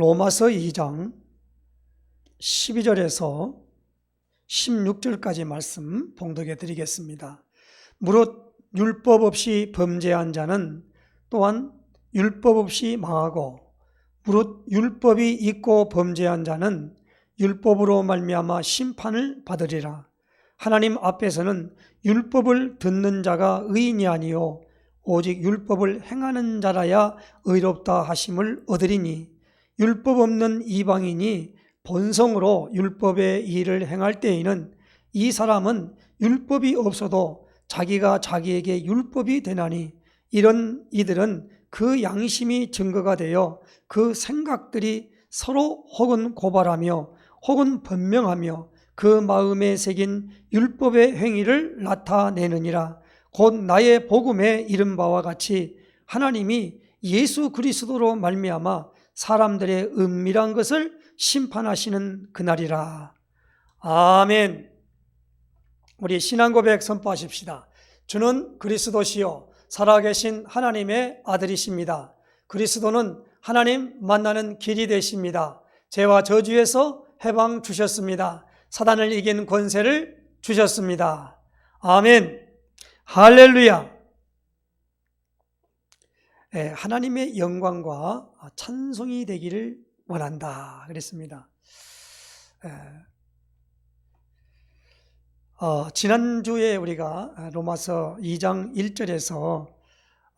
로마서 2장 12절에서 16절까지 말씀 봉독해 드리겠습니다. 무릇 율법 없이 범죄한 자는 또한 율법 없이 망하고, 무릇 율법이 있고 범죄한 자는 율법으로 말미암아 심판을 받으리라. 하나님 앞에서는 율법을 듣는 자가 의인이 아니요 오직 율법을 행하는 자라야 의롭다 하심을 얻으리니, 율법 없는 이방인이 본성으로 율법의 일을 행할 때에는 이 사람은 율법이 없어도 자기가 자기에게 율법이 되나니, 이런 이들은 그 양심이 증거가 되어 그 생각들이 서로 혹은 고발하며 혹은 변명하며 그 마음에 새긴 율법의 행위를 나타내느니라. 곧 나의 복음에 이른 바와 같이 하나님이 예수 그리스도로 말미암아 사람들의 은밀한 것을 심판하시는 그날이라. 아멘. 우리 신앙 고백 선포하십시다. 주는 그리스도시요 살아계신 하나님의 아들이십니다. 그리스도는 하나님 만나는 길이 되십니다. 죄와 저주에서 해방 주셨습니다. 사단을 이긴 권세를 주셨습니다. 아멘. 할렐루야. 하나님의 영광과 찬송이 되기를 원한다 그랬습니다. 지난주에 우리가 로마서 2장 1절에서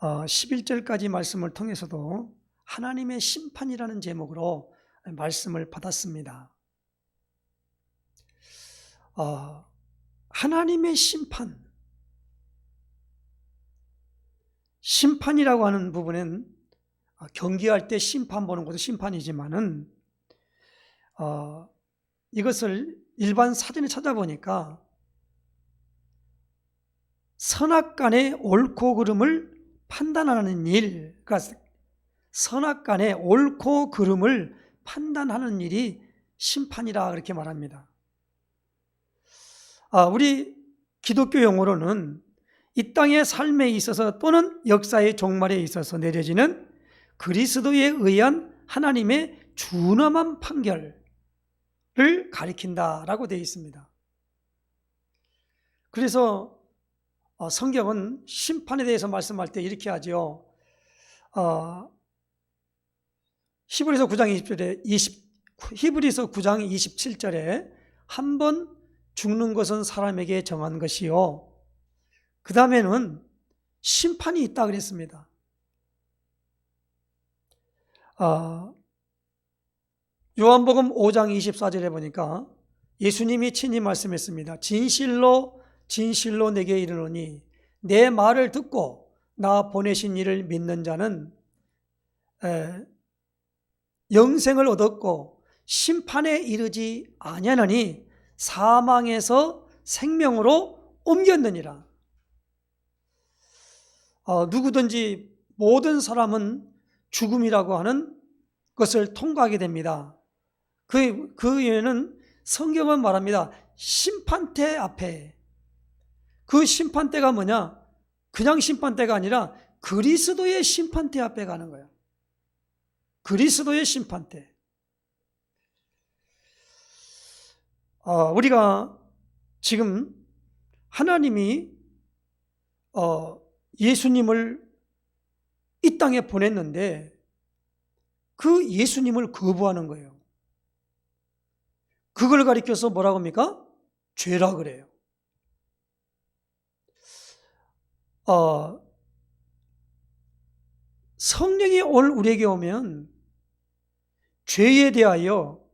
11절까지 말씀을 통해서도 하나님의 심판이라는 제목으로 말씀을 받았습니다. 하나님의 심판이라고 하는 부분은 경기할 때 심판 보는 것도 심판이지만은 이것을 일반 사전에 찾아보니까 선악간의 옳고 그름을 판단하는 일, 그러니까 선악간의 옳고 그름을 판단하는 일이 심판이라 그렇게 말합니다. 우리 기독교 용어로는 이 땅의 삶에 있어서 또는 역사의 종말에 있어서 내려지는 그리스도에 의한 하나님의 준엄한 판결을 가리킨다라고 되어 있습니다. 그래서 성경은 심판에 대해서 말씀할 때 이렇게 하죠. 히브리서 9장 27절에 한 번 죽는 것은 사람에게 정한 것이요, 그 다음에는 심판이 있다 그랬습니다. 요한복음 5장 24절에 보니까 예수님이 친히 말씀했습니다. 진실로 진실로 내게 이르노니 내 말을 듣고 나 보내신 이를 믿는 자는 영생을 얻었고 심판에 이르지 아니하나니 사망에서 생명으로 옮겼느니라. 누구든지 모든 사람은 죽음이라고 하는 것을 통과하게 됩니다. 그 이유는 성경은 말합니다. 심판대 앞에, 그 심판대가 뭐냐? 그냥 심판대가 아니라 그리스도의 심판대 앞에 가는 거예요. 그리스도의 심판대. 우리가 지금 하나님이 예수님을 이 땅에 보냈는데 그 예수님을 거부하는 거예요. 그걸 가리켜서 뭐라고 합니까? 죄라 그래요. 성령이 오늘 우리에게 오면 죄에 대하여,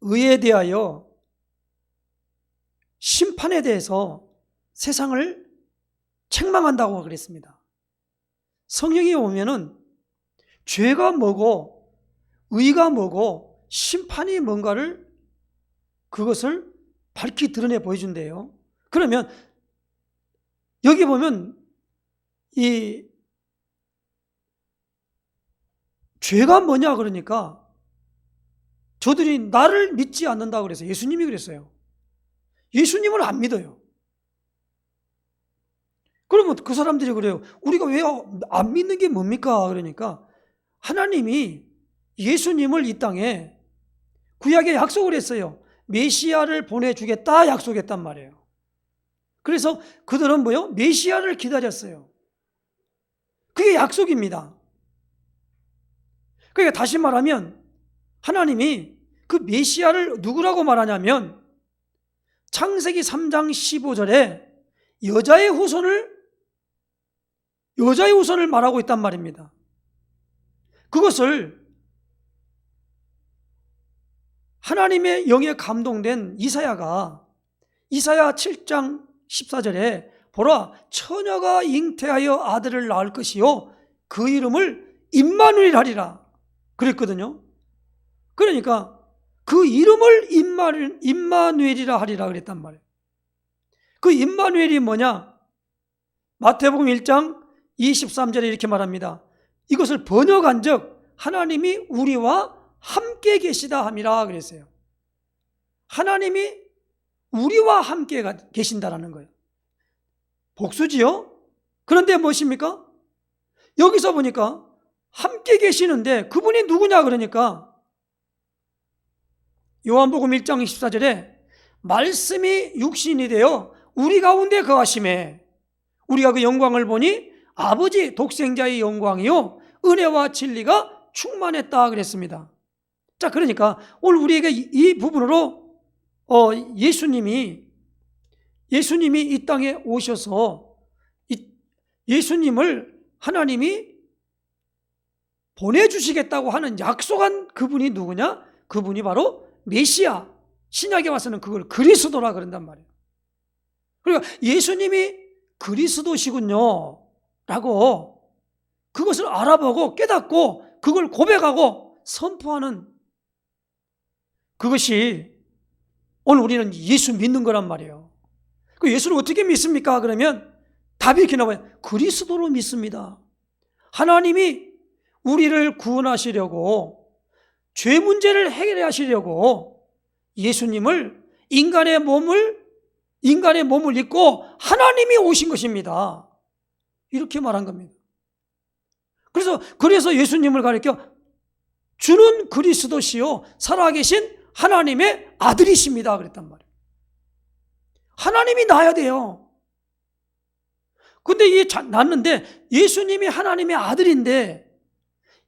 의에 대하여, 심판에 대해서 세상을 책망한다고 그랬습니다. 성령이 오면은 죄가 뭐고 의가 뭐고 심판이 뭔가를, 그것을 밝히 드러내 보여준대요. 그러면 여기 보면 이 죄가 뭐냐 그러니까 저들이 나를 믿지 않는다고 그랬어요. 예수님이 그랬어요. 예수님을 안 믿어요. 그러면 그 사람들이 그래요. 우리가 왜 안 믿는 게 뭡니까? 그러니까 하나님이 예수님을 이 땅에 구약에 약속을 했어요. 메시아를 보내주겠다 약속했단 말이에요. 그래서 그들은 뭐요? 메시아를 기다렸어요. 그게 약속입니다. 그러니까 다시 말하면 하나님이 그 메시아를 누구라고 말하냐면 창세기 3장 15절에 여자의 후손을 말하고 있단 말입니다. 그것을 하나님의 영에 감동된 이사야가 이사야 7장 14절에 보라 처녀가 잉태하여 아들을 낳을 것이요 그 이름을 임마누엘 하리라 그랬거든요. 그러니까 그 이름을 임마누엘이라 하리라 그랬단 말이에요. 그 임마누엘이 뭐냐? 마태복음 1장 23절에 이렇게 말합니다. 이것을 번역한 적 하나님이 우리와 함께 계시다 함이라 그랬어요. 하나님이 우리와 함께 계신다라는 거예요. 복수지요? 그런데 무엇입니까? 여기서 보니까 함께 계시는데 그분이 누구냐 그러니까 요한복음 1장 24절에 말씀이 육신이 되어 우리 가운데 거하심에 우리가 그 영광을 보니 아버지 독생자의 영광이요 은혜와 진리가 충만했다 그랬습니다. 자, 그러니까 오늘 우리에게 이 부분으로 예수님이 이 땅에 오셔서 예수님을 하나님이 보내주시겠다고 하는 약속한 그분이 누구냐? 그분이 바로 메시아. 신약에 와서는 그걸 그리스도라 그런단 말이에요. 그러니까 예수님이 그리스도시군요 라고 그것을 알아보고 깨닫고 그걸 고백하고 선포하는 그것이 오늘 우리는 예수 믿는 거란 말이에요. 그 예수를 어떻게 믿습니까? 그러면 답이 이렇게 나와요. 그리스도로 믿습니다. 하나님이 우리를 구원하시려고 죄 문제를 해결하시려고 예수님을 인간의 몸을 입고 하나님이 오신 것입니다. 이렇게 말한 겁니다. 그래서 예수님을 가리켜 주는 그리스도시요 살아계신 하나님의 아들이십니다 그랬단 말이에요. 하나님이 낳아야 돼요. 근데 낳는데 예수님이 하나님의 아들인데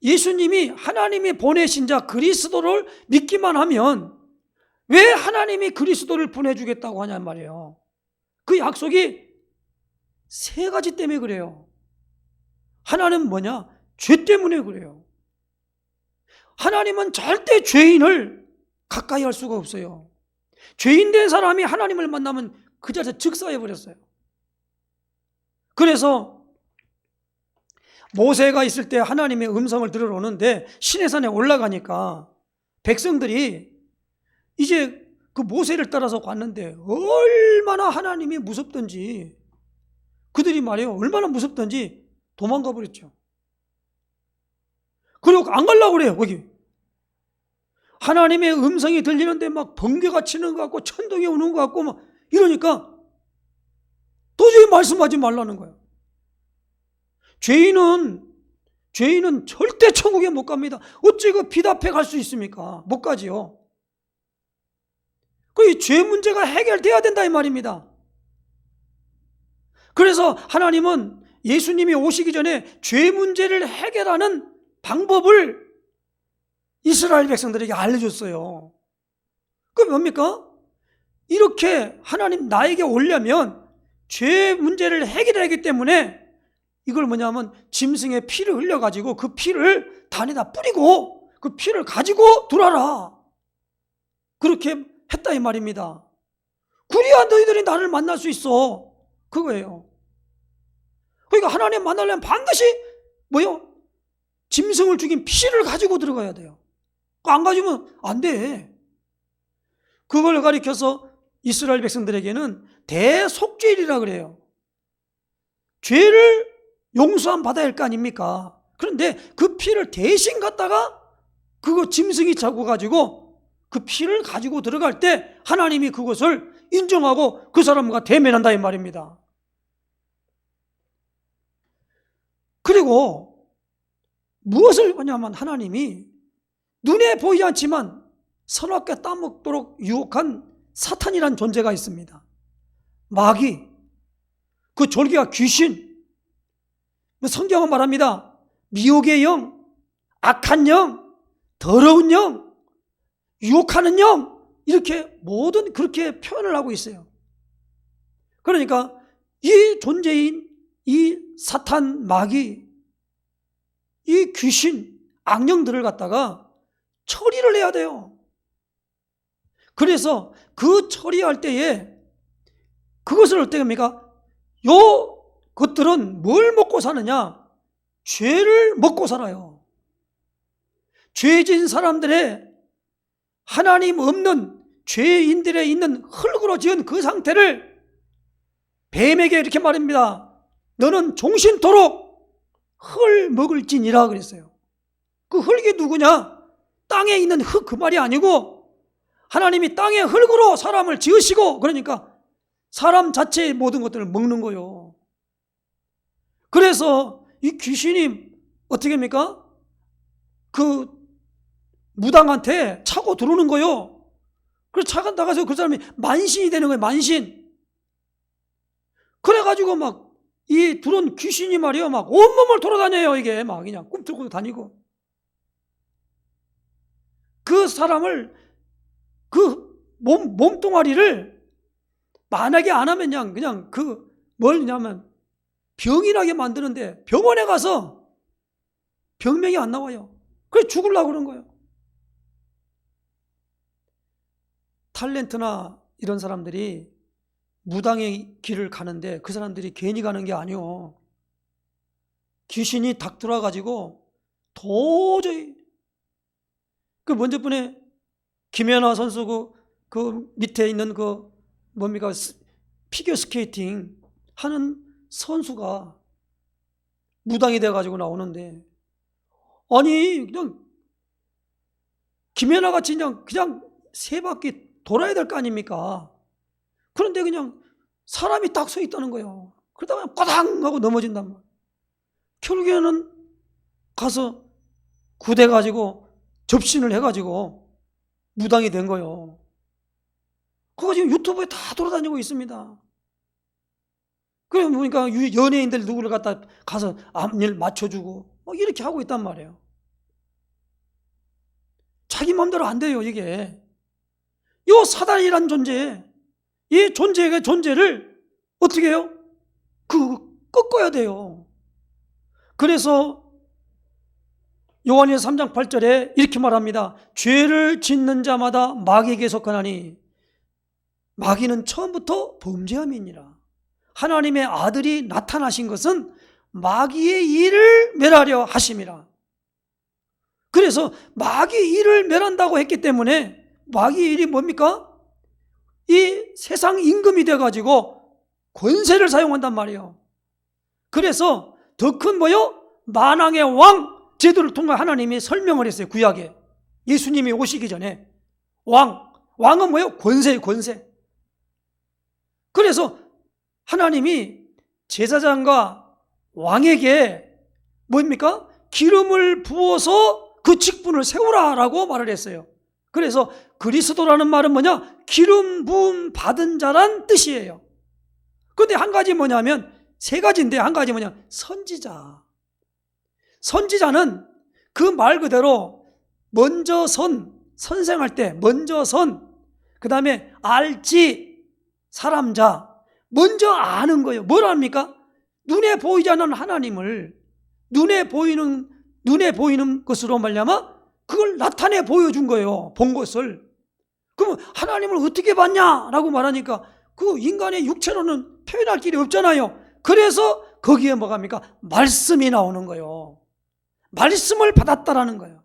예수님이 하나님이 보내신 자 그리스도를 믿기만 하면 왜 하나님이 그리스도를 보내주겠다고 하냔 말이에요. 그 약속이 세 가지 때문에 그래요. 하나는 뭐냐? 죄 때문에 그래요. 하나님은 절대 죄인을 가까이 할 수가 없어요. 죄인 된 사람이 하나님을 만나면 그 자리에서 즉사해버렸어요. 그래서 모세가 있을 때 하나님의 음성을 들으러 오는데 시내산에 올라가니까 백성들이 이제 그 모세를 따라서 갔는데 얼마나 하나님이 무섭던지 그들이 말이에요. 얼마나 무섭던지 도망가 버렸죠. 그리고 안 가려고 그래요. 거기 하나님의 음성이 들리는데 막 번개가 치는 것 같고 천둥이 오는 것 같고 막 이러니까 도저히 말씀하지 말라는 거예요. 죄인은 절대 천국에 못 갑니다. 어찌 그 빛 앞에 갈 수 있습니까? 못 가지요. 그 죄 문제가 해결돼야 된다 이 말입니다. 그래서 하나님은 예수님이 오시기 전에 죄 문제를 해결하는 방법을 이스라엘 백성들에게 알려줬어요. 그게 뭡니까? 이렇게 하나님 나에게 오려면 죄 문제를 해결해야 하기 때문에 이걸 뭐냐면 짐승의 피를 흘려가지고 그 피를 단에다 뿌리고 그 피를 가지고 돌아라. 그렇게 했다 이 말입니다. 그래야 너희들이 나를 만날 수 있어. 그거예요. 그러니까 하나님 만나려면 반드시 뭐요? 짐승을 죽인 피를 가지고 들어가야 돼요. 안 가지면 안 돼. 그걸 가리켜서 이스라엘 백성들에게는 대속죄일이라 그래요. 죄를 용서함 받아야 할 거 아닙니까? 그런데 그 피를 대신 갖다가 그거 짐승이 잡아가지고 그 피를 가지고 들어갈 때 하나님이 그것을 인정하고 그 사람과 대면한다 이 말입니다. 그리고 무엇을 하냐면 하나님이 눈에 보이지 않지만 선악과 따먹도록 유혹한 사탄이란 존재가 있습니다. 마귀, 그 졸개가 귀신, 성경은 말합니다. 미혹의 영, 악한 영, 더러운 영, 유혹하는 영, 이렇게 모든 그렇게 표현을 하고 있어요. 그러니까 이 존재인 이 사탄, 마귀, 이 귀신, 악령들을 갖다가 처리를 해야 돼요. 그래서 그 처리할 때에 그것을 어떻게 합니까? 요 것들은 뭘 먹고 사느냐? 죄를 먹고 살아요. 죄진 사람들의 하나님 없는 죄인들에 있는 흙으로 지은 그 상태를 뱀에게 이렇게 말합니다. 너는 종신토록 흙을 먹을지니라 그랬어요. 그 흙이 누구냐? 땅에 있는 흙 그 말이 아니고 하나님이 땅의 흙으로 사람을 지으시고 그러니까 사람 자체의 모든 것들을 먹는 거예요. 그래서 이 귀신이 어떻게 합니까? 그 무당한테 차고 들어오는 거예요. 그래서 차가 나가서 그 사람이 만신이 되는 거예요. 만신. 그래가지고 막 이 들어온 귀신이 말이에요. 막 온몸을 돌아다녀요. 이게 막 그냥 꿈틀꿈틀 다니고. 그 사람을 그 몸뚱아리를 만약에 안 하면 그냥 그 뭐냐면 병이 나게 만드는데 병원에 가서 병명이 안 나와요. 그래서 죽으려고 그런 거예요. 탤런트나 이런 사람들이 무당의 길을 가는데 그 사람들이 괜히 가는 게 아니요. 귀신이 닥 들어와가지고 도저히 그 먼저 분에 김연아 선수 그 밑에 있는 그 뭡니까 피겨 스케이팅 하는 선수가 무당이 돼가지고 나오는데 아니 그냥 김연아 같이 그냥 세 바퀴 돌아야 될 거 아닙니까? 그런데 그냥 사람이 딱 서 있다는 거예요. 그러다가 그냥 꼬당 하고 넘어진단 말이에요. 결국에는 가서 구대 가지고 접신을 해가지고 무당이 된 거예요. 그거 지금 유튜브에 다 돌아다니고 있습니다. 그래 보니까 연예인들 누구를 갖다 가서 앞일 맞춰주고 막 이렇게 하고 있단 말이에요. 자기 마음대로 안 돼요. 이게 요 사단이란 존재, 이 존재를 어떻게 해요? 꺾어야 돼요. 그래서 요한일서 3장 8절에 이렇게 말합니다. 죄를 짓는 자마다 마귀에게 속하나니 마귀는 처음부터 범죄함이니라. 하나님의 아들이 나타나신 것은 마귀의 일을 멸하려 하심이라. 그래서 마귀 일을 멸한다고 했기 때문에 마귀의 일이 뭡니까? 이 세상 임금이 돼가지고 권세를 사용한단 말이에요. 그래서 더 큰 뭐요? 만왕의 왕 제도를 통해 하나님이 설명을 했어요. 구약에 예수님이 오시기 전에 왕은 뭐예요? 권세예요. 권세. 그래서 하나님이 제사장과 왕에게 뭡니까? 기름을 부어서 그 직분을 세우라라고 말을 했어요. 그래서 그리스도라는 말은 뭐냐? 기름 부음 받은 자란 뜻이에요. 그런데 한 가지 뭐냐면 세 가지인데 한 가지 뭐냐? 선지자. 선지자는 그 말 그대로 먼저 선생할 때 먼저 그 다음에 알지 사람자 먼저 아는 거예요. 뭘 압니까? 눈에 보이지 않는 하나님을 눈에 보이는 것으로 말미암아 그걸 나타내 보여준 거예요. 본 것을. 그럼 하나님을 어떻게 봤냐라고 말하니까 그 인간의 육체로는 표현할 길이 없잖아요. 그래서 거기에 뭐가 합니까? 말씀이 나오는 거예요. 말씀을 받았다라는 거예요.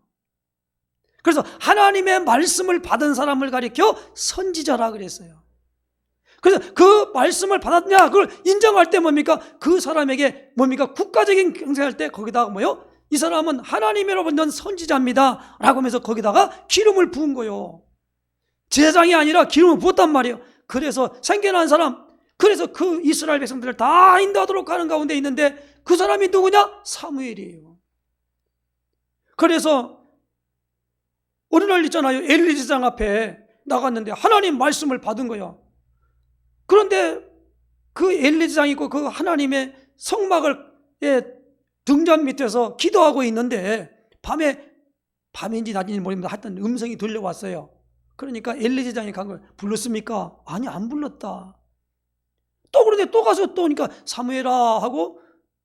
그래서 하나님의 말씀을 받은 사람을 가리켜 선지자라 그랬어요. 그래서 그 말씀을 받았냐 그걸 인정할 때 뭡니까? 그 사람에게 뭡니까? 국가적인 경쟁할 때 거기다가 뭐요? 이 사람은 하나님으로부터 선지자입니다 라고 하면서 거기다가 기름을 부은 거예요. 제사장이 아니라 기름을 부었단 말이에요. 그래서 생겨난 사람, 그래서 그 이스라엘 백성들을 다 인도하도록 하는 가운데 있는데 그 사람이 누구냐? 사무엘이에요. 그래서 어느 날 있잖아요. 엘리 제사장 앞에 나갔는데 하나님 말씀을 받은 거야. 그런데 그 엘리 제사장이 있고 그 하나님의 성막을 등잔 밑에서 기도하고 있는데 밤인지 낮인지 모르겠는데 하여튼 음성이 들려왔어요. 그러니까 엘리 제사장이 간 거예요. 불렀습니까? 아니, 안 불렀다. 또 그런데 또 가서 또 오니까 사무엘아 하고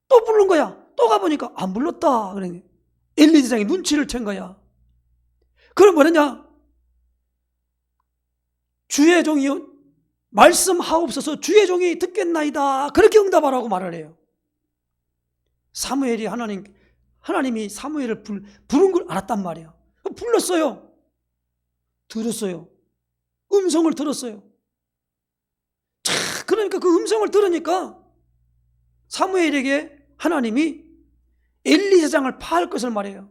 또 부른 거야. 또 가보니까 안 불렀다. 그러니 엘리 제사장이 눈치를 챈 거야. 그럼 뭐냐? 주의 종이 말씀하옵소서, 주의 종이 듣겠나이다. 그렇게 응답하라고 말을 해요. 사무엘이 하나님이 사무엘을 부른 걸 알았단 말이야. 불렀어요. 들었어요. 음성을 들었어요. 그러니까 그 음성을 들으니까 사무엘에게 하나님이 엘리 제사장을 파할 것을 말해요.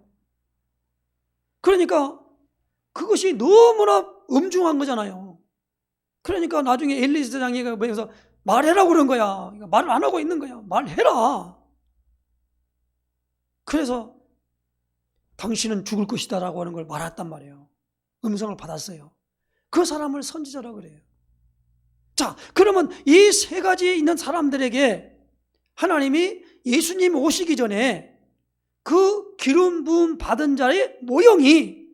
그러니까 그것이 너무나 엄중한 거잖아요. 그러니까 나중에 엘리 제사장이 그래서 말해라고 그런 거야. 말을 안 하고 있는 거야. 말해라. 그래서 당신은 죽을 것이다 라고 하는 걸 말했단 말이에요. 음성을 받았어요. 그 사람을 선지자라고 그래요. 자, 그러면 이 세 가지에 있는 사람들에게 하나님이 예수님 오시기 전에 그 기름 부음 받은 자의 모형이,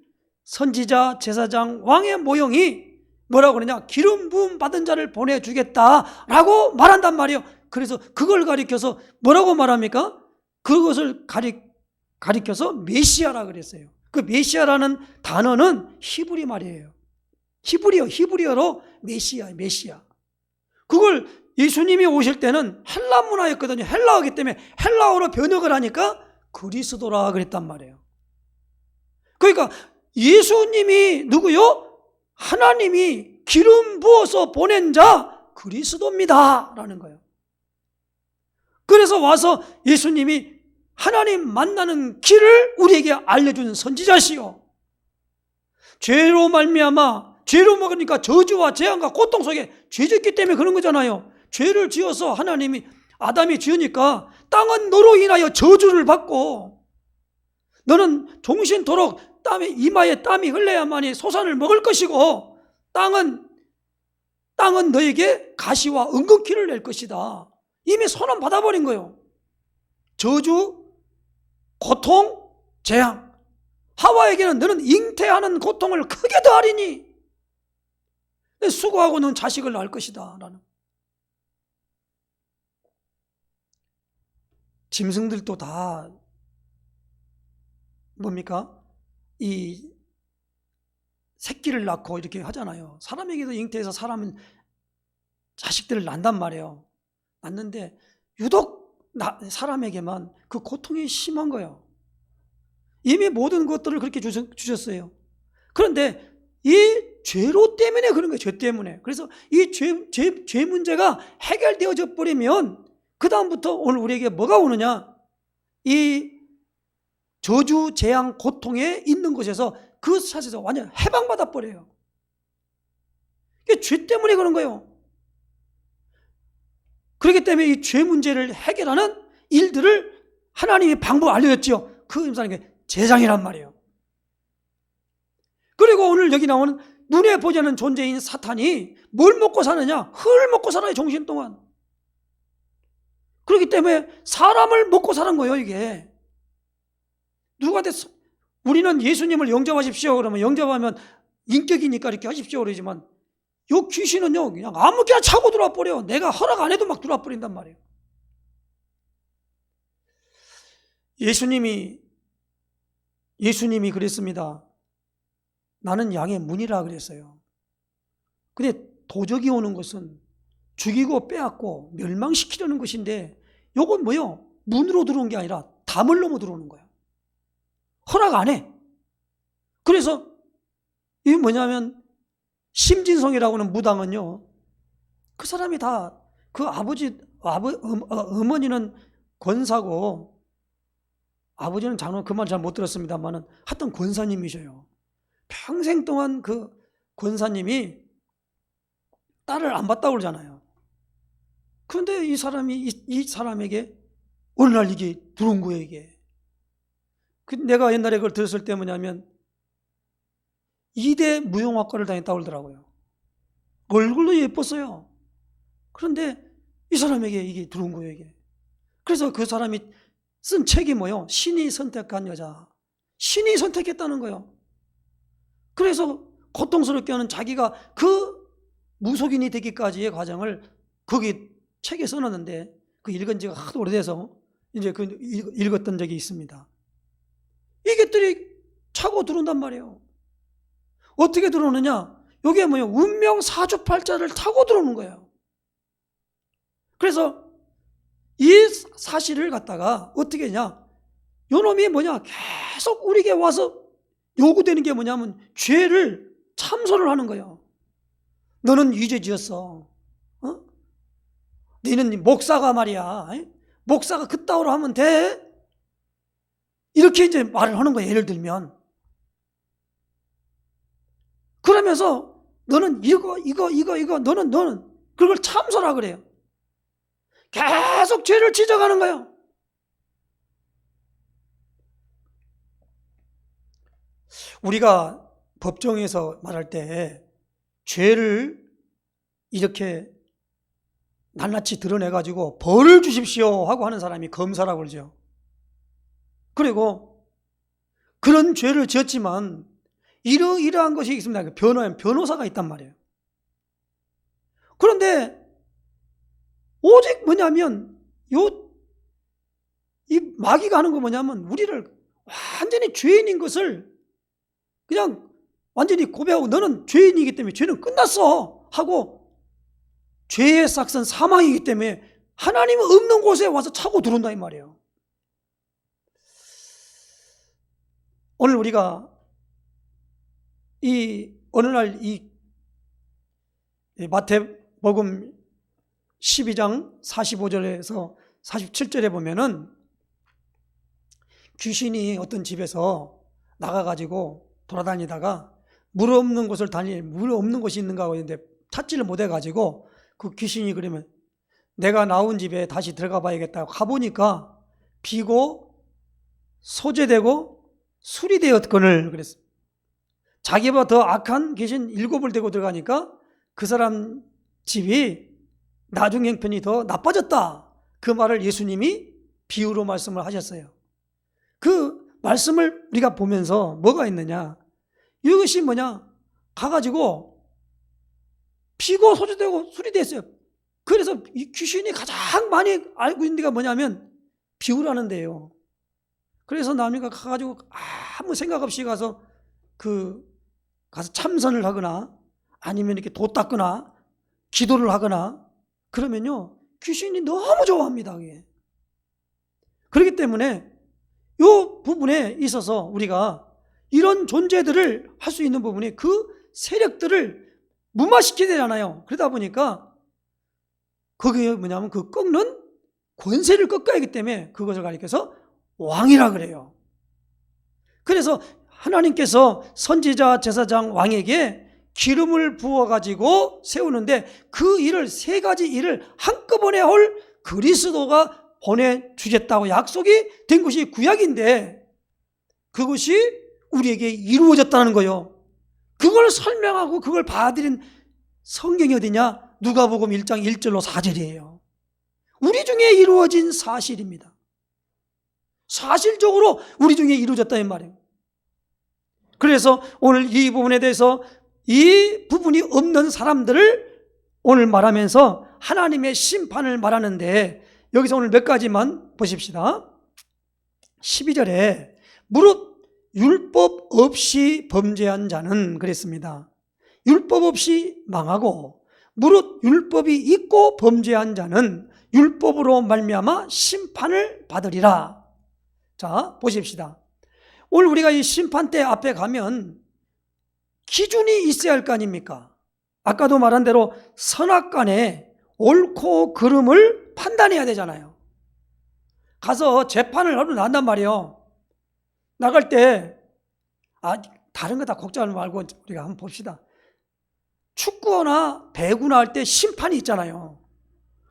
선지자, 제사장, 왕의 모형이 뭐라고 그러냐? 기름 부음 받은 자를 보내주겠다라고 말한단 말이에요. 그래서 그걸 가리켜서 뭐라고 말합니까? 그것을 가리켜서 메시아라 그랬어요. 그 메시아라는 단어는 히브리 말이에요. 히브리어로 메시아. 그걸 예수님이 오실 때는 헬라 문화였거든요. 헬라어기 때문에 헬라어로 번역을 하니까 그리스도라 그랬단 말이에요. 그러니까 예수님이 누구요? 하나님이 기름 부어서 보낸 자 그리스도입니다 라는 거예요. 그래서 와서 예수님이 하나님 만나는 길을 우리에게 알려준 선지자시요, 죄로 말미암아 죄로 먹으니까 저주와 재앙과 고통 속에 죄 짓기 때문에 그런 거잖아요. 죄를 지어서 아담이 지으니까 땅은 너로 인하여 저주를 받고 너는 종신토록 이마에 땀이 흘러야만이 소산을 먹을 것이고 땅은 너에게 가시와 은근키를 낼 것이다. 이미 선언 받아버린 거예요. 저주, 고통, 재앙. 하와에게는 너는 잉태하는 고통을 크게 더하리니 수고하고 너는 자식을 낳을 것이다 라는. 짐승들도 다 뭡니까? 이 새끼를 낳고 이렇게 하잖아요. 사람에게도 잉태해서 사람은 자식들을 낳는단 말이에요. 낳는데 유독 사람에게만 그 고통이 심한 거예요. 이미 모든 것들을 그렇게 주셨어요. 그런데 이 죄로 때문에 그런 거예요. 죄 때문에. 그래서 이 죄 문제가 해결되어져 버리면 그 다음부터 오늘 우리에게 뭐가 오느냐? 이 저주, 재앙, 고통에 있는 곳에서 그 사실에서 완전 해방받아 버려요. 이게 죄 때문에 그런 거예요. 그렇기 때문에 이 죄 문제를 해결하는 일들을 하나님이 방법 알려줬죠. 그 사람에게 제장이란 말이에요. 그리고 오늘 여기 나오는 눈에 보지 않는 존재인 사탄이 뭘 먹고 사느냐? 흙을 먹고 살아요, 종신 동안. 그렇기 때문에 사람을 먹고 사는 거예요, 이게. 우리는 예수님을 영접하십시오 그러면 영접하면 인격이니까 이렇게 하십시오 그러지만 요 귀신은요 그냥 아무렇게나 차고 들어와 버려요. 내가 허락 안 해도 막 들어와 버린단 말이에요. 예수님이 그랬습니다. 나는 양의 문이라 그랬어요. 근데 도적이 오는 것은 죽이고 빼앗고 멸망시키려는 것인데 요건 뭐요? 문으로 들어온 게 아니라 담을 넘어 들어오는 거예요. 허락 안 해. 그래서 이게 뭐냐면 심진성이라고 하는 무당은요, 그 사람이 다 그 어머니는 권사고 아버지는 장로, 그 말 잘 못 들었습니다만은 하여튼 권사님이셔요. 평생 동안 그 권사님이 딸을 안 봤다고 그러잖아요. 그런데 이 사람에게 어느 날 이게 들어온 거예요, 이게. 내가 옛날에 그걸 들었을 때 뭐냐면 2대 무용학과를 다녔다고 그러더라고요. 얼굴도 예뻤어요. 그런데 이 사람에게 이게 들어온 거예요, 이게. 그래서 그 사람이 쓴 책이 뭐예요? 신이 선택한 여자. 신이 선택했다는 거예요. 그래서 고통스럽게 하는 자기가 그 무속인이 되기까지의 과정을 거기 책에 써놨는데, 그 읽은 지가 하도 오래돼서 이제 그 읽었던 적이 있습니다. 이것들이 차고 들어온단 말이에요. 어떻게 들어오느냐? 이게 뭐예요? 운명 사주팔자를 타고 들어오는 거예요. 그래서 이 사실을 갖다가 어떻게 했냐? 요놈이 뭐냐? 계속 우리에게 와서 요구되는 게 뭐냐면 죄를 참소를 하는 거예요. 너는 이 죄 지었어. 너는 목사가 말이야. 목사가 그따위로 하면 돼? 이렇게 이제 말을 하는 거예요. 예를 들면. 그러면서 너는 이거 너는 그걸 참소라 그래요. 계속 죄를 지적하는 거예요. 우리가 법정에서 말할 때 죄를 이렇게 낱낱이 드러내가지고 벌을 주십시오 하고 하는 사람이 검사라고 그러죠. 그리고 그런 죄를 지었지만 이러이러한 것이 있습니다. 변호사가 있단 말이에요. 그런데 오직 뭐냐면 이 마귀가 하는 거 뭐냐면 우리를 완전히 죄인인 것을 그냥 완전히 고백하고 너는 죄인이기 때문에 죄는 끝났어 하고, 죄의 삭은 사망이기 때문에 하나님은 없는 곳에 와서 차고 들어온다 이 말이에요. 오늘 우리가 이 어느 날 이 마태복음 12장 45절에서 47절에 보면은 귀신이 어떤 집에서 나가가지고 돌아다니다가 물 없는 곳이 있는가 하고 있는데 찾지를 못해가지고 그 귀신이 그러면 내가 나온 집에 다시 들어가 봐야겠다고 가보니까 비고 소재되고 술이 되었거늘 그랬어요. 자기보다 더 악한 귀신 7을 데리고 들어가니까 그 사람 집이 나중 형편이 더 나빠졌다. 그 말을 예수님이 비유로 말씀을 하셨어요. 그 말씀을 우리가 보면서 뭐가 있느냐? 이것이 뭐냐? 가가지고 피고 소주되고 술이 됐어요. 그래서 이 귀신이 가장 많이 알고 있는 데가 뭐냐면 비유라는 데예요. 그래서 남이가 가가지고 아무 생각 없이 가서 참선을 하거나 아니면 이렇게 도 닦거나 기도를 하거나 그러면요 귀신이 너무 좋아합니다. 그게. 그렇기 때문에 이 부분에 있어서 우리가 이런 존재들을 할 수 있는 부분에 그 세력들을 무마시켜야 되잖아요. 그러다 보니까 그게 뭐냐면 그 꺾는 권세를 꺾어야 하기 때문에 그것을 가리켜서 왕이라 그래요. 그래서 하나님께서 선지자, 제사장, 왕에게 기름을 부어가지고 세우는데 그 일을 3가지 일을 한꺼번에 할 그리스도가 보내주겠다고 약속이 된 것이 구약인데 그것이 우리에게 이루어졌다는 거예요. 그걸 설명하고 그걸 받아들인 성경이 어디냐? 누가복음 1장 1절로 4절이에요. 우리 중에 이루어진 사실입니다. 사실적으로 우리 중에 이루어졌다는 말이에요. 그래서 오늘 이 부분에 대해서 이 부분이 없는 사람들을 오늘 말하면서 하나님의 심판을 말하는데 여기서 오늘 몇 가지만 보십시다. 12절에 무릇 율법 없이 범죄한 자는 그랬습니다. 율법 없이 망하고 무릇 율법이 있고 범죄한 자는 율법으로 말미암아 심판을 받으리라. 자, 보십시다. 오늘 우리가 이 심판대 앞에 가면 기준이 있어야 할 거 아닙니까? 아까도 말한 대로 선악간에 옳고 그름을 판단해야 되잖아요. 가서 재판을 하러 나간단 말이에요. 나갈 때 다른 거 다 걱정하지 말고 우리가 한번 봅시다. 축구나 배구나 할 때 심판이 있잖아요.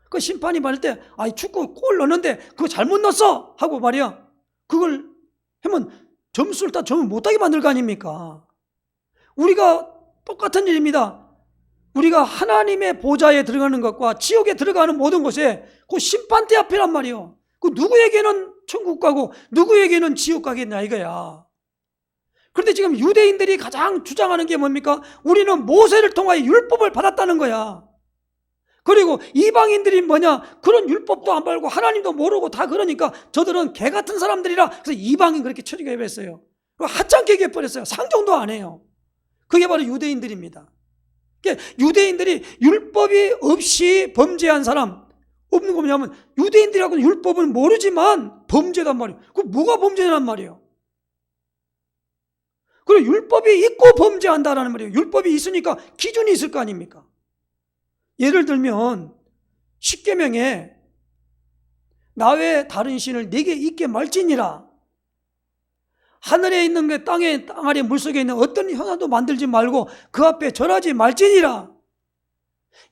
그 심판이 말할 때 축구 골 넣었는데 그거 잘못 넣었어 하고 말이야. 그걸 하면 점수를 다 점을 못하게 만들 거 아닙니까? 우리가 똑같은 일입니다. 우리가 하나님의 보좌에 들어가는 것과 지옥에 들어가는 모든 것에 그 심판대 앞이란 말이에요. 그 누구에게는 천국 가고 누구에게는 지옥 가겠냐 이거야. 그런데 지금 유대인들이 가장 주장하는 게 뭡니까? 우리는 모세를 통하여 율법을 받았다는 거야. 그리고 이방인들이 뭐냐? 그런 율법도 안 알고 하나님도 모르고 다 그러니까 저들은 개 같은 사람들이라 그래서 이방인 그렇게 처리가 해버렸어요. 하찮게 얘기해버렸어요. 상종도 안 해요. 그게 바로 유대인들입니다. 유대인들이 율법이 없이 범죄한 사람 없는 거 뭐냐면 유대인들하고는 율법을 모르지만 범죄단 말이에요. 그 뭐가 범죄란 말이에요. 그리고 율법이 있고 범죄한다라는 말이에요. 율법이 있으니까 기준이 있을 거 아닙니까? 예를 들면 십계명에 나 외에 다른 신을 네게 있게 말지니라. 하늘에 있는 게 땅 아래 물속에 있는 어떤 형상도 만들지 말고 그 앞에 절하지 말지니라.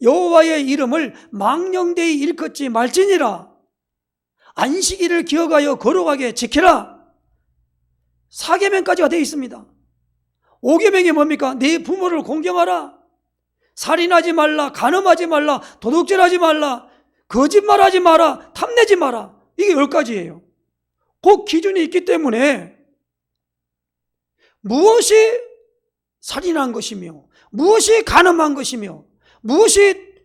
여호와의 이름을 망령되이 일컫지 말지니라. 안식일을 기억하여 거룩하게 지키라. 4계명까지가 되어 있습니다. 5계명이 뭡니까? 네 부모를 공경하라. 살인하지 말라. 간음하지 말라. 도둑질하지 말라. 거짓말하지 마라. 탐내지 마라. 이게 10가지예요. 그 기준이 있기 때문에 무엇이 살인한 것이며 무엇이 간음한 것이며 무엇이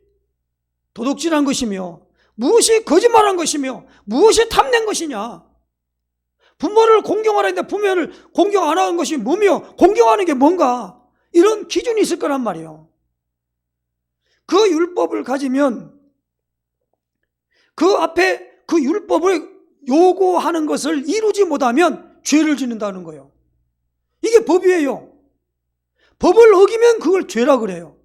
도둑질한 것이며 무엇이 거짓말한 것이며 무엇이 탐낸 것이냐. 부모를 공경하라 했는데 부모를 공경 안 하는 것이 뭐며 공경하는 게 뭔가 이런 기준이 있을 거란 말이에요. 그 율법을 가지면 그 앞에 그 율법을 요구하는 것을 이루지 못하면 죄를 짓는다는 거예요. 이게 법이에요. 법을 어기면 그걸 죄라 그래요.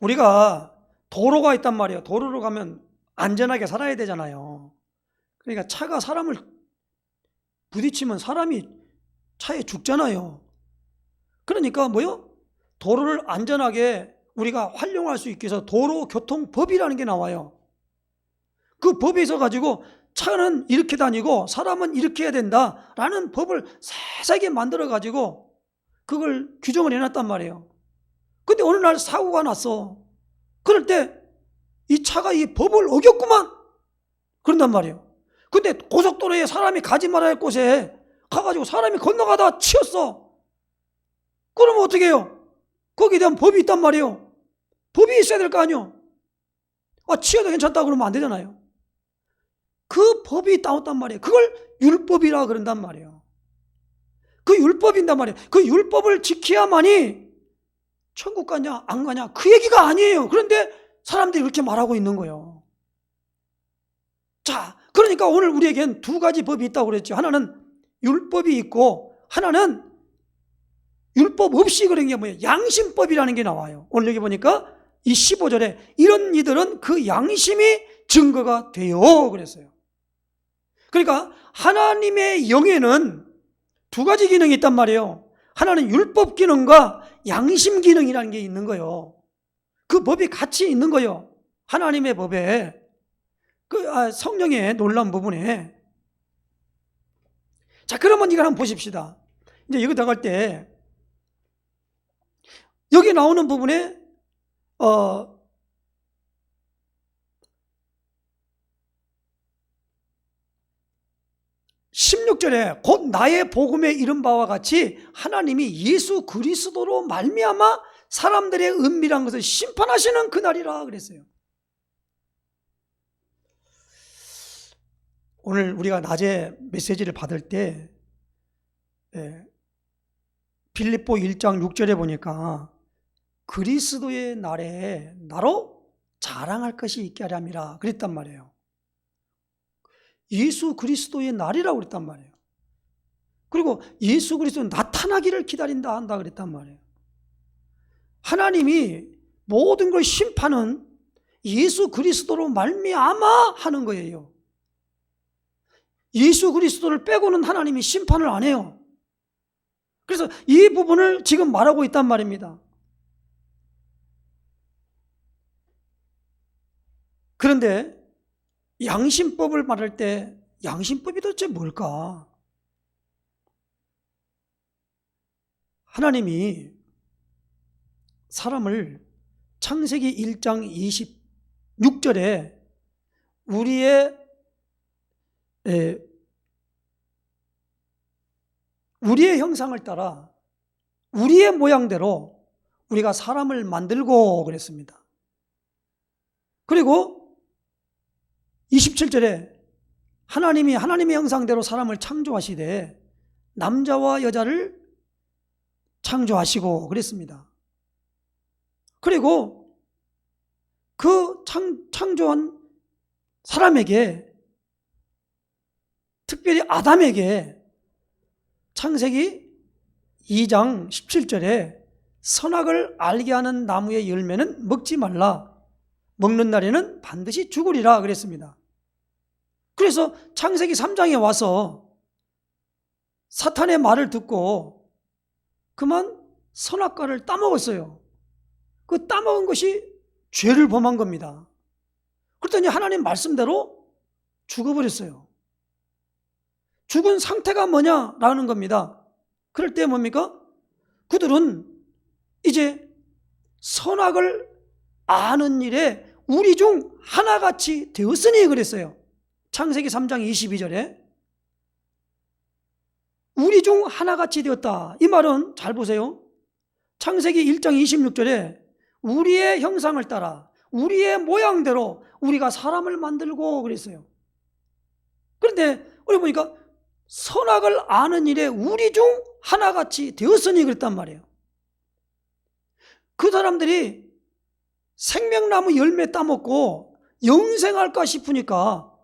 우리가 도로가 있단 말이에요. 도로로 가면 안전하게 살아야 되잖아요. 그러니까 차가 사람을 부딪히면 사람이 차에 죽잖아요. 그러니까 뭐요? 도로를 안전하게 우리가 활용할 수 있게 해서 도로교통법이라는 게 나와요. 그 법에 있어 가지고 차는 이렇게 다니고 사람은 이렇게 해야 된다라는 법을 세세하게 만들어 가지고 그걸 규정을 해놨단 말이에요. 근데 어느 날 사고가 났어. 그럴 때 이 차가 이 법을 어겼구만 그런단 말이에요. 근데 고속도로에 사람이 가지 말아야 할 곳에 가가지고 사람이 건너가다가 치였어. 그러면 어떻게 해요? 거기에 대한 법이 있단 말이에요. 법이 있어야 될 거 아니에요. 치여도 괜찮다 그러면 안 되잖아요. 그 법이 따왔단 말이에요. 그걸 율법이라 그런단 말이에요. 그 율법인단 말이에요. 그 율법을 지켜야만이 천국 가냐 안 가냐 그 얘기가 아니에요. 그런데 사람들이 그렇게 말하고 있는 거예요. 자, 그러니까 오늘 우리에겐 2가지 법이 있다고 그랬죠. 하나는 율법이 있고 하나는 율법 없이 그런 게 뭐예요? 양심법이라는 게 나와요. 오늘 여기 보니까 이 15절에 이런 이들은 그 양심이 증거가 돼요 그랬어요. 그러니까 하나님의 영에는 2가지 기능이 있단 말이에요. 하나는 율법 기능과 양심 기능이라는 게 있는 거예요. 그 법이 같이 있는 거예요. 하나님의 법에 성령의 놀라운 부분에. 자, 그러면 이걸 한번 보십시다. 이제 여기 들어갈 때 여기 나오는 부분에 16절에 곧 나의 복음에 이른 바와 같이 하나님이 예수 그리스도로 말미암아 사람들의 은밀한 것을 심판하시는 그날이라 그랬어요. 오늘 우리가 낮에 메시지를 받을 때 빌립보 1장 6절에 보니까 그리스도의 날에 나로 자랑할 것이 있게 하렴이라 그랬단 말이에요. 예수 그리스도의 날이라고 그랬단 말이에요. 그리고 예수 그리스도는 나타나기를 기다린다 한다 그랬단 말이에요. 하나님이 모든 걸 심판은 예수 그리스도로 말미암아 하는 거예요. 예수 그리스도를 빼고는 하나님이 심판을 안 해요. 그래서 이 부분을 지금 말하고 있단 말입니다. 그런데 양심법을 말할 때 양심법이 도대체 뭘까? 하나님이 사람을 창세기 1장 26절에 우리의 형상을 따라 우리의 모양대로 우리가 사람을 만들고 그랬습니다. 그리고 27절에 하나님이 하나님의 형상대로 사람을 창조하시되 남자와 여자를 창조하시고 그랬습니다. 그리고 그 창조한 사람에게, 특별히 아담에게 창세기 2장 17절에 선악을 알게 하는 나무의 열매는 먹지 말라, 먹는 날에는 반드시 죽으리라 그랬습니다. 그래서 창세기 3장에 와서 사탄의 말을 듣고 그만 선악과를 따먹었어요. 그 따먹은 것이 죄를 범한 겁니다. 그랬더니 하나님 말씀대로 죽어버렸어요. 죽은 상태가 뭐냐라는 겁니다. 그럴 때 뭡니까? 그들은 이제 선악을 아는 일에 우리 중 하나같이 되었으니 그랬어요. 창세기 3장 22절에 우리 중 하나같이 되었다. 이 말은 잘 보세요. 창세기 1장 26절에 우리의 형상을 따라 우리의 모양대로 우리가 사람을 만들고 그랬어요. 그런데 우리 보니까 선악을 아는 일에 우리 중 하나같이 되었으니 그랬단 말이에요. 그 사람들이 생명나무 열매 따먹고 영생할까 싶으니까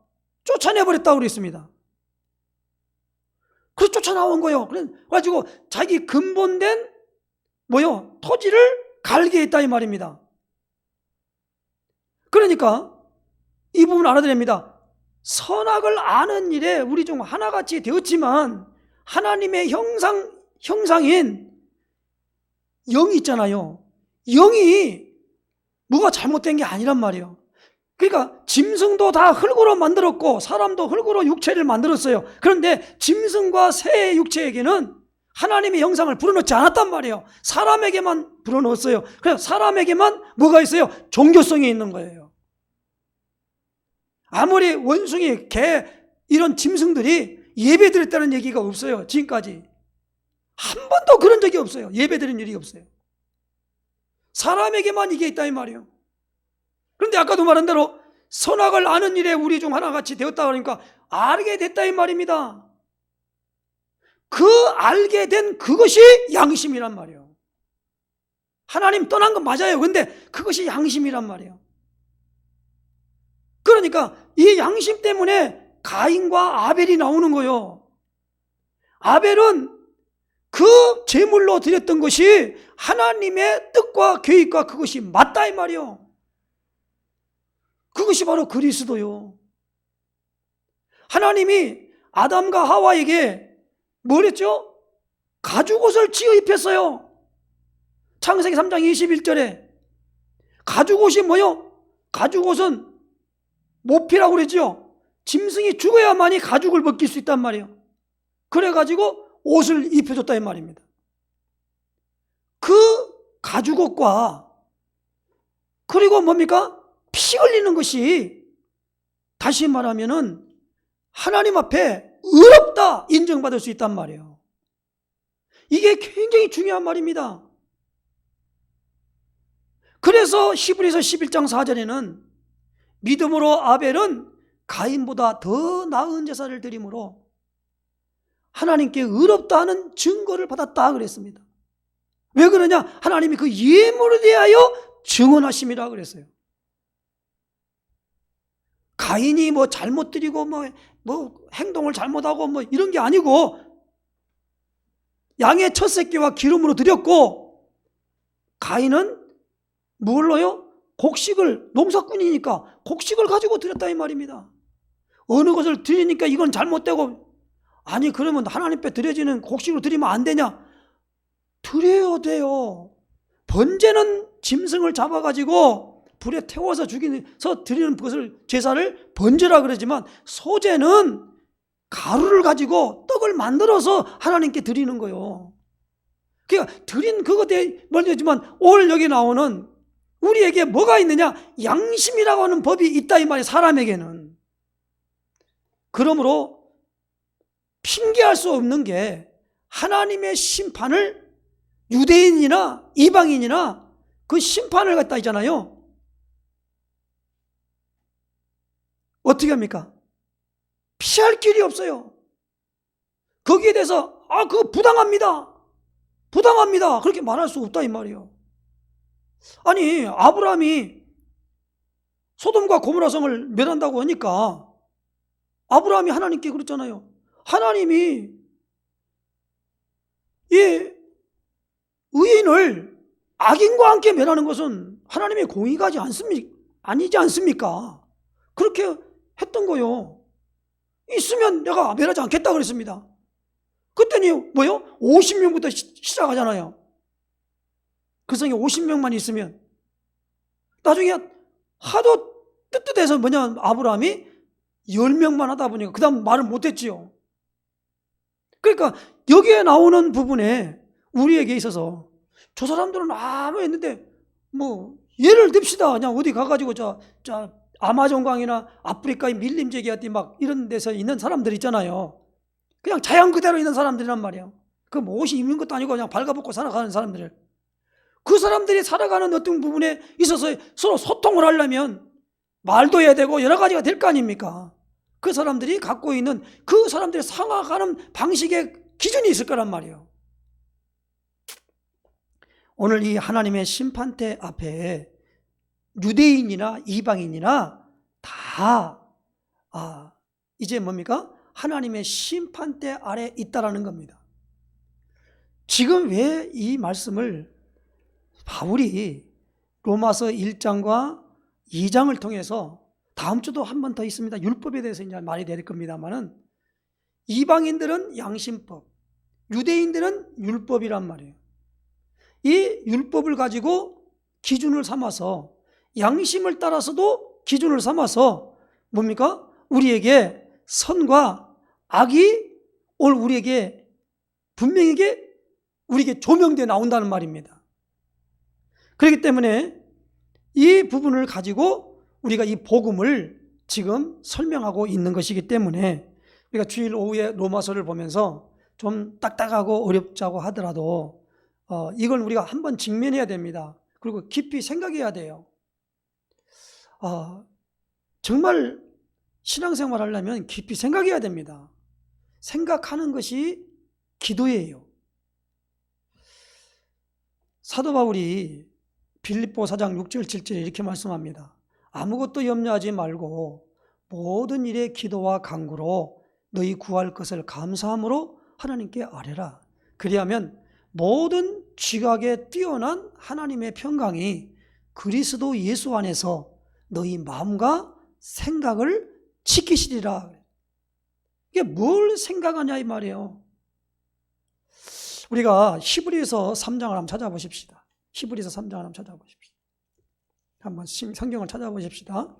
쫓아내버렸다고 그랬습니다. 그래서 쫓아나온 거예요. 그래가지고 자기 근본된 토지를 갈게 했다 이 말입니다. 그러니까 이 부분 알아야 됩니다. 선악을 아는 일에 우리 중 하나같이 되었지만 하나님의 형상인 영이 있잖아요. 영이 뭐가 잘못된 게 아니란 말이에요. 그러니까 짐승도 다 흙으로 만들었고 사람도 흙으로 육체를 만들었어요. 그런데 짐승과 새의 육체에게는 하나님의 형상을 불어넣지 않았단 말이에요. 사람에게만 불어넣었어요. 그래서 사람에게만 뭐가 있어요? 종교성이 있는 거예요. 아무리 원숭이, 개 이런 짐승들이 예배드렸다는 얘기가 없어요. 지금까지 한 번도 그런 적이 없어요. 예배드린 일이 없어요. 사람에게만 이게 있다 이 말이에요. 그런데 아까도 말한 대로 선악을 아는 일에 우리 중 하나같이 되었다 그러니까 알게 됐다 이 말입니다. 그 알게 된 그것이 양심이란 말이에요. 하나님 떠난 건 맞아요. 근데 그것이 양심이란 말이에요. 그러니까 이 양심 때문에 가인과 아벨이 나오는 거예요. 아벨은 그 제물로 드렸던 것이 하나님의 뜻과 계획과 그것이 맞다 이 말이에요. 그것이 바로 그리스도요. 하나님이 아담과 하와에게 뭐랬죠? 가죽옷을 지어 입혔어요. 창세기 3장 21절에 가죽옷이 뭐요? 가죽옷은 모피라고 그랬죠. 짐승이 죽어야만이 가죽을 벗길 수 있단 말이에요. 그래가지고 옷을 입혀줬다 이 말입니다. 그 가죽옷과 그리고 뭡니까? 피 흘리는 것이 다시 말하면은 하나님 앞에 의롭다 인정받을 수 있단 말이에요. 이게 굉장히 중요한 말입니다. 그래서 히브리서 11장 4절에는 믿음으로 아벨은 가인보다 더 나은 제사를 드림으로 하나님께 의롭다 하는 증거를 받았다 그랬습니다. 왜 그러냐? 하나님이 그 예물에 대하여 증언하심이라 그랬어요. 가인이 잘못 드리고 행동을 잘못하고 이런 게 아니고 양의 첫 새끼와 기름으로 드렸고 가인은 뭘로요? 곡식을, 농사꾼이니까 곡식을 가지고 드렸다 이 말입니다. 어느 것을 드리니까 이건 잘못되고, 아니 그러면 하나님 앞에 드려지는 곡식으로 드리면 안 되냐? 드려야 돼요. 번제는 짐승을 잡아가지고 불에 태워서 죽이서 드리는 것을 제사를 번제라 그러지만 소제는 가루를 가지고 떡을 만들어서 하나님께 드리는 거예요. 그러니까 드린 그것에 멀리지만 오늘 여기 나오는 우리에게 뭐가 있느냐? 양심이라고 하는 법이 있다 이 말이에요. 사람에게는. 그러므로 핑계할 수 없는 게 하나님의 심판을 유대인이나 이방인이나 그 심판을 갖다 있잖아요. 어떻게 합니까? 피할 길이 없어요. 거기에 대해서 그거 부당합니다. 부당합니다. 그렇게 말할 수 없다 이 말이에요. 아니 아브라함이 소돔과 고모라 성을 멸한다고 하니까 아브라함이 하나님께 그랬잖아요. 하나님이 이 의인을 악인과 함께 멸하는 것은 하나님의 공의가 아니지 않습니까? 그렇게 했던 거요. 있으면 내가 멸하지 않겠다 그랬습니다. 그랬더니 뭐요? 50명부터 시작하잖아요. 그 성에 50명만 있으면 나중에 하도 뜨뜻해서 뭐냐 아브라함이 10명만 하다 보니까 그 다음 말을 못했지요. 그러니까 여기에 나오는 부분에 우리에게 있어서 저 사람들은 아무 했는데 뭐 예를 듭시다. 그냥 어디 가가지고 저 아마존강이나 아프리카의 밀림제기한테 막 이런 데서 있는 사람들 있잖아요. 그냥 자연 그대로 있는 사람들이란 말이에요. 그 뭐 옷이 입는 것도 아니고 그냥 발가벗고 살아가는 사람들. 그 사람들이 살아가는 어떤 부분에 있어서 서로 소통을 하려면 말도 해야 되고 여러 가지가 될 거 아닙니까? 그 사람들이 갖고 있는 그 사람들이 살아가는 방식의 기준이 있을 거란 말이에요. 오늘 이 하나님의 심판대 앞에 유대인이나 이방인이나 다 이제 뭡니까? 하나님의 심판대 아래 있다라는 겁니다. 지금 왜 이 말씀을 바울이 로마서 1장과 2장을 통해서 다음 주도 한 번 더 있습니다. 율법에 대해서 이제 말이 될 겁니다만은 이방인들은 양심법, 유대인들은 율법이란 말이에요. 이 율법을 가지고 기준을 삼아서 양심을 따라서도 기준을 삼아서 뭡니까? 우리에게 선과 악이 오늘 우리에게 분명하게 우리에게 조명되어 나온다는 말입니다. 그렇기 때문에 이 부분을 가지고 우리가 이 복음을 지금 설명하고 있는 것이기 때문에 우리가 주일 오후에 로마서를 보면서 좀 딱딱하고 어렵자고 하더라도 이걸 우리가 한번 직면해야 됩니다. 그리고 깊이 생각해야 돼요. 정말 신앙생활 하려면 깊이 생각해야 됩니다. 생각하는 것이 기도예요. 사도 바울이 빌립보 4장 6절 7절에 이렇게 말씀합니다. 아무것도 염려하지 말고 모든 일에 기도와 간구로 너희 구할 것을 감사함으로 하나님께 아뢰라. 그리하면 모든 지각에 뛰어난 하나님의 평강이 그리스도 예수 안에서 너희 마음과 생각을 지키시리라. 이게 뭘 생각하냐 이 말이에요. 우리가 히브리서 3장을 한번 찾아보십시다. 히브리서 3장을 한번 찾아보십시다. 한번 성경을 찾아보십시다.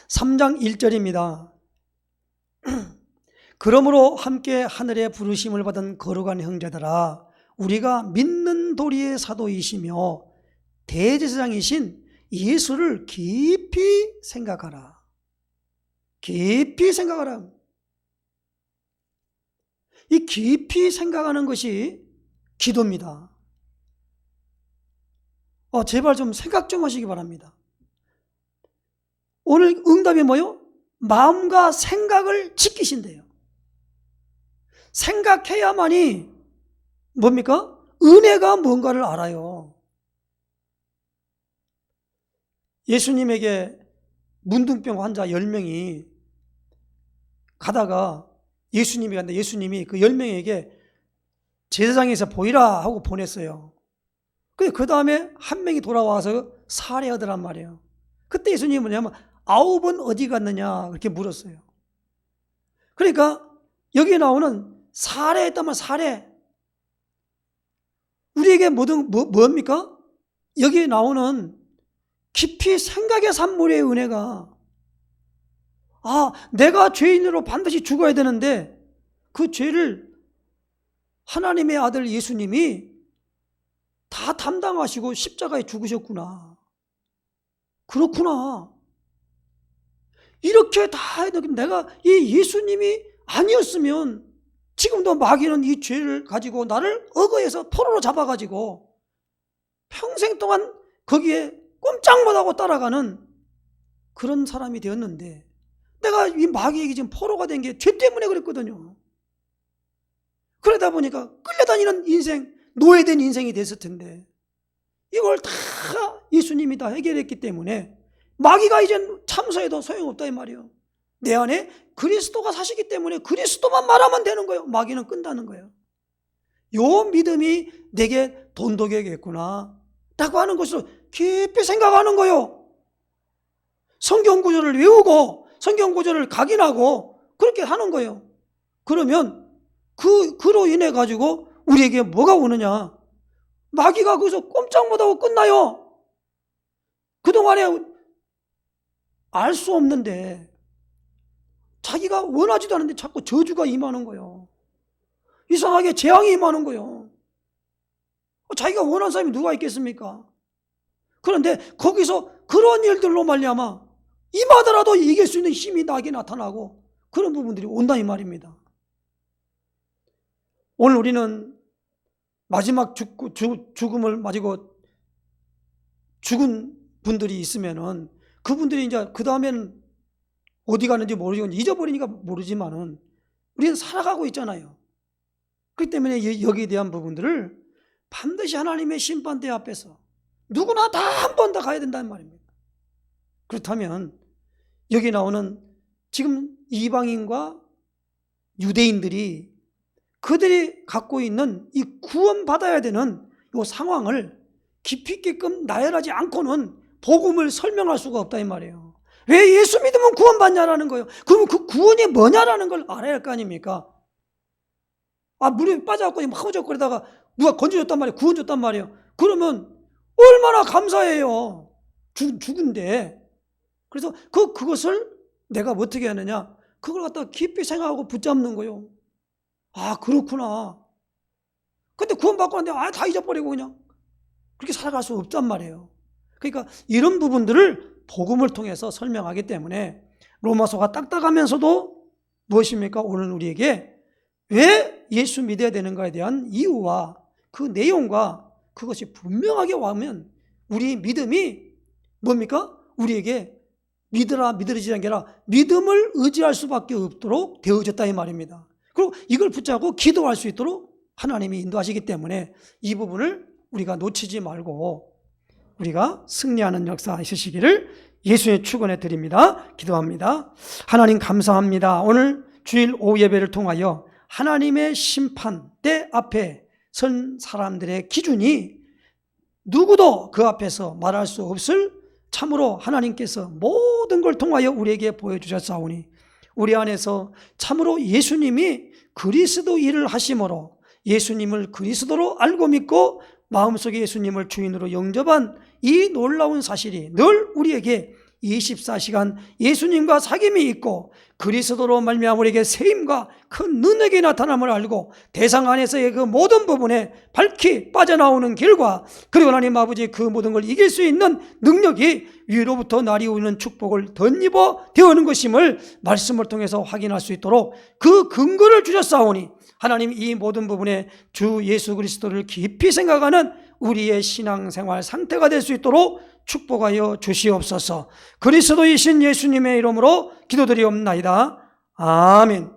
(3장 1절입니다) 그러므로 함께 하늘에 부르심을 받은 거룩한 형제들아, 우리가 믿는 도리의 사도이시며 대제사장이신 예수를 깊이 생각하라. 깊이 생각하라. 이 깊이 생각하는 것이 기도입니다. 제발 좀 생각 좀 하시기 바랍니다. 오늘 응답이 뭐요? 마음과 생각을 지키신대요. 생각해야만이 뭡니까? 은혜가 뭔가를 알아요. 예수님에게 문둥병 환자 10명이 가다가 예수님이 간다. 예수님이 그 10명에게 제사장에서 보이라 하고 보냈어요. 근데 그 다음에 한 명이 돌아와서 살해하더란 말이에요. 그때 예수님은 뭐냐면 9은 어디 갔느냐 그렇게 물었어요. 그러니까 여기 나오는 살해했단 말, 살해. 우리에게 뭡니까? 여기 나오는 깊이 생각의 산물의 은혜가 내가 죄인으로 반드시 죽어야 되는데 그 죄를 하나님의 아들 예수님이 다 담당하시고 십자가에 죽으셨구나. 그렇구나. 이렇게 다 내가 이 예수님이 아니었으면 지금도 마귀는 이 죄를 가지고 나를 억어해서 포로로 잡아가지고 평생 동안 거기에 꼼짝 못하고 따라가는 그런 사람이 되었는데, 내가 이 마귀에게 지금 포로가 된 게 죄 때문에 그랬거든요. 그러다 보니까 끌려다니는 인생, 노예된 인생이 됐을 텐데 이걸 다 예수님이 다 해결했기 때문에 마귀가 이젠 참소해도 소용없다 이 말이에요. 내 안에 그리스도가 사시기 때문에 그리스도만 말하면 되는 거예요. 마귀는 끈다는 거예요. 요 믿음이 내게 돈독이겠구나 라고 하는 것으로 깊이 생각하는 거예요. 성경 구절을 외우고 성경 구절을 각인하고 그렇게 하는 거예요. 그러면 그로 인해 가지고 우리에게 뭐가 오느냐? 마귀가 거기서 꼼짝 못하고 끝나요. 그동안에 알 수 없는데 자기가 원하지도 않은데 자꾸 저주가 임하는 거예요. 이상하게 재앙이 임하는 거예요. 자기가 원하는 사람이 누가 있겠습니까? 그런데 거기서 그런 일들로 말미암아 임하더라도 이길 수 있는 힘이 나게 나타나고 그런 부분들이 온다 이 말입니다. 오늘 우리는 마지막 죽음을 맞이고 죽은 분들이 있으면은 그분들이 이제 그 다음에는 어디 가는지 모르고 잊어버리니까 모르지만은 우리는 살아가고 있잖아요. 그렇기 때문에 여기에 대한 부분들을 반드시 하나님의 심판대 앞에서 누구나 다 한 번 다 가야 된다는 말입니다. 그렇다면 여기 나오는 지금 이방인과 유대인들이 그들이 갖고 있는 이 구원받아야 되는 이 상황을 깊이 있게끔 나열하지 않고는 복음을 설명할 수가 없다 이 말이에요. 왜 예수 믿으면 구원받냐라는 거예요. 그러면 그 구원이 뭐냐라는 걸 알아야 할 거 아닙니까? 물에 빠져갖고 막 허우적거리다가 누가 건져줬단 말이에요. 구원줬단 말이에요. 그러면 얼마나 감사해요. 죽은데. 그래서 그것을 내가 어떻게 하느냐? 그걸 갖다가 깊이 생각하고 붙잡는 거예요. 그렇구나. 근데 구원받고 났는데 다 잊어버리고 그냥 그렇게 살아갈 수 없단 말이에요. 그러니까 이런 부분들을 복음을 통해서 설명하기 때문에 로마서가 딱딱하면서도 무엇입니까? 오늘 우리에게 왜 예수 믿어야 되는가에 대한 이유와 그 내용과 그것이 분명하게 와면 우리 믿음이 뭡니까? 우리에게 믿으라 믿으리지 않게 아니라 믿음을 의지할 수밖에 없도록 되어졌다 이 말입니다. 그리고 이걸 붙잡고 기도할 수 있도록 하나님이 인도하시기 때문에 이 부분을 우리가 놓치지 말고 우리가 승리하는 역사 있으시기를 예수의 축원해 드립니다. 기도합니다. 하나님 감사합니다. 오늘 주일 오후 예배를 통하여 하나님의 심판대 앞에 선 사람들의 기준이 누구도 그 앞에서 말할 수 없을 참으로 하나님께서 모든 걸 통하여 우리에게 보여주셨사오니 우리 안에서 참으로 예수님이 그리스도 일을 하심으로 예수님을 그리스도로 알고 믿고 마음속에 예수님을 주인으로 영접한 이 놀라운 사실이 늘 우리에게 24시간 예수님과 사귐이 있고 그리스도로 말미암아 우리에게 세임과 큰 능력이 나타남을 알고 대상 안에서의 그 모든 부분에 밝히 빠져나오는 길과 그리고 하나님 아버지 그 모든 걸 이길 수 있는 능력이 위로부터 날이오는 축복을 덧입어 되어오는 것임을 말씀을 통해서 확인할 수 있도록 그 근거를 주셨사오니 하나님 이 모든 부분에 주 예수 그리스도를 깊이 생각하는 우리의 신앙생활 상태가 될 수 있도록 축복하여 주시옵소서. 그리스도이신 예수님의 이름으로 기도드리옵나이다. 아멘.